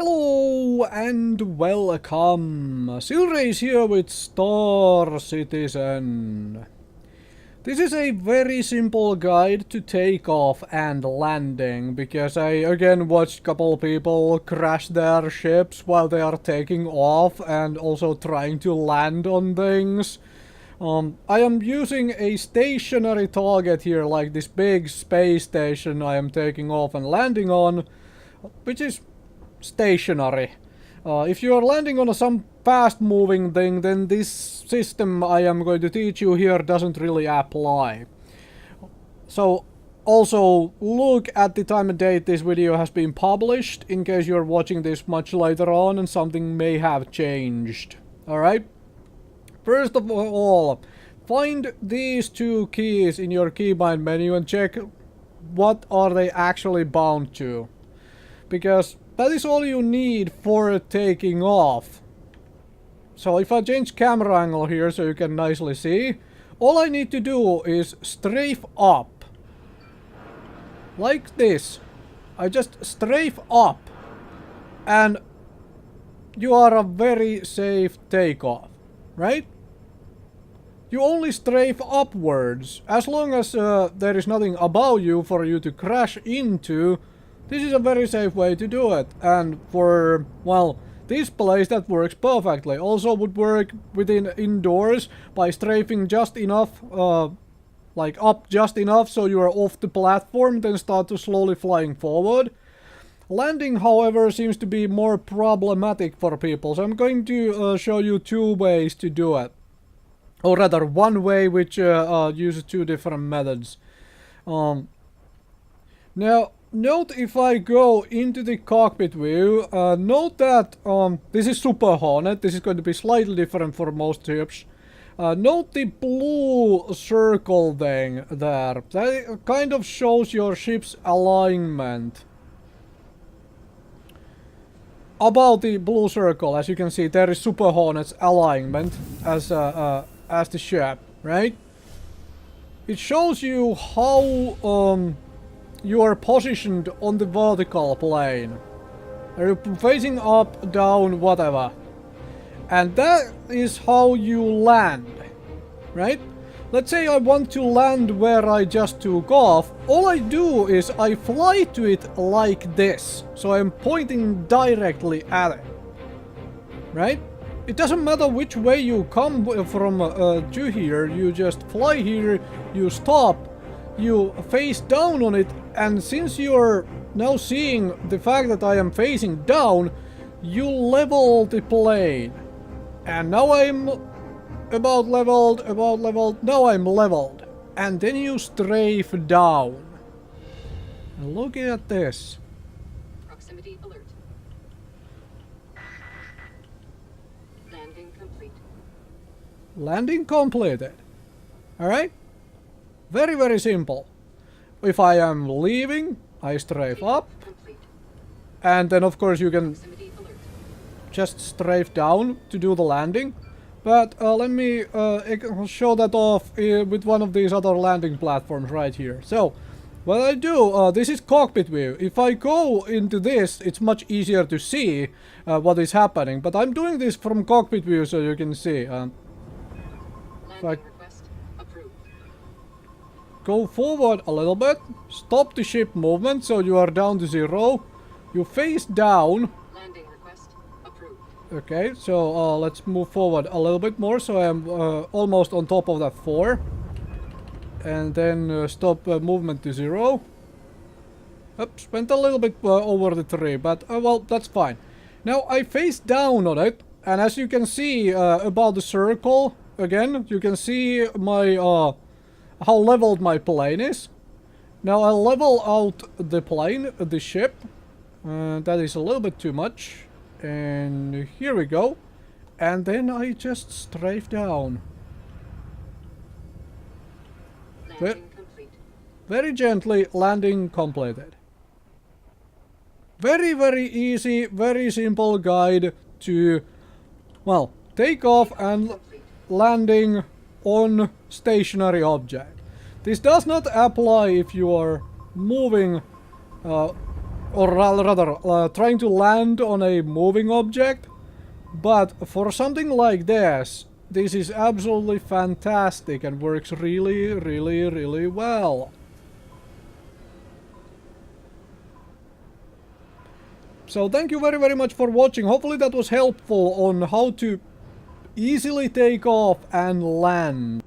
Hello and welcome. Silrace here with Star Citizen. This is a very simple guide to takeoff and landing because I again watched a couple people crash their ships while they are taking off and also trying to land on things. I am using a stationary target here, like this big space station I am taking off and landing on, which is stationary. If you are landing on some fast-moving thing, then this system I am going to teach you here doesn't really apply. So, also look at the time and date this video has been published, in case you're watching this much later on and something may have changed. Alright? First of all, find these two keys in your keybind menu and check what are they actually bound to. Because that is all you need for taking off. So if I change camera angle here so you can nicely see, all I need to do is strafe up. Like this. I just strafe up. And you are a very safe takeoff. Right? You only strafe upwards. As long as there is nothing above you for you to crash into, this is a very safe way to do it. And for, well, this place that works perfectly. Also would work within indoors by strafing just enough, like up just enough so you are off the platform, then start to slowly flying forward. Landing, however, seems to be more problematic for people, so I'm going to show you two ways to do it. Or rather, one way which uses two different methods. Now, note if I go into the cockpit view, note that this is Super Hornet. This is going to be slightly different for most ships. Note the blue circle thing there. That kind of shows your ship's alignment. About the blue circle, as you can see, there is Super Hornet's alignment as the ship, right? It shows you how you are positioned on the vertical plane. Are you facing up, down, whatever? And that is how you land, right? Let's say I want to land where I just took off. All I do is I fly to it like this. So I'm pointing directly at it, right? It doesn't matter which way you come from to here. You just fly here, you stop, you face down on it, and since you're now seeing the fact that I am facing down, you level the plane. And now I'm about leveled, now I'm leveled. And then you strafe down. And look at this. Proximity alert. Landing complete. Landing completed. Alright? Very, very simple. If I am leaving, I strafe up. Complete. And then of course you can Proximity alert. just strafe down to do the landing. But let me show that off with one of these other landing platforms right here. So, what I do, this is cockpit view. If I go into this, it's much easier to see what is happening. But I'm doing this from cockpit view so you can see. Landing request approved. Go forward a little bit, stop the ship movement so you are down to 0. You face down. Landing request approved. Okay, so let's move forward a little bit more so I'm almost on top of that 4. And then stop movement to 0. Oops, went a little bit over the 3, but well, that's fine. Now I face down on it, and as you can see about the circle, again, you can see my how leveled my plane is. Now I level out the plane, the ship. That is a little bit too much. And here we go. And then I just strafe down. Landing complete. Very gently, landing completed. Very, very easy, very simple guide to, well, take off and landing on stationary object. This does not apply if you are moving or rather, trying to land on a moving object. But for something like this, this is absolutely fantastic and works really, really, really well. So thank you very, very much for watching. Hopefully that was helpful on how to easily take off and land.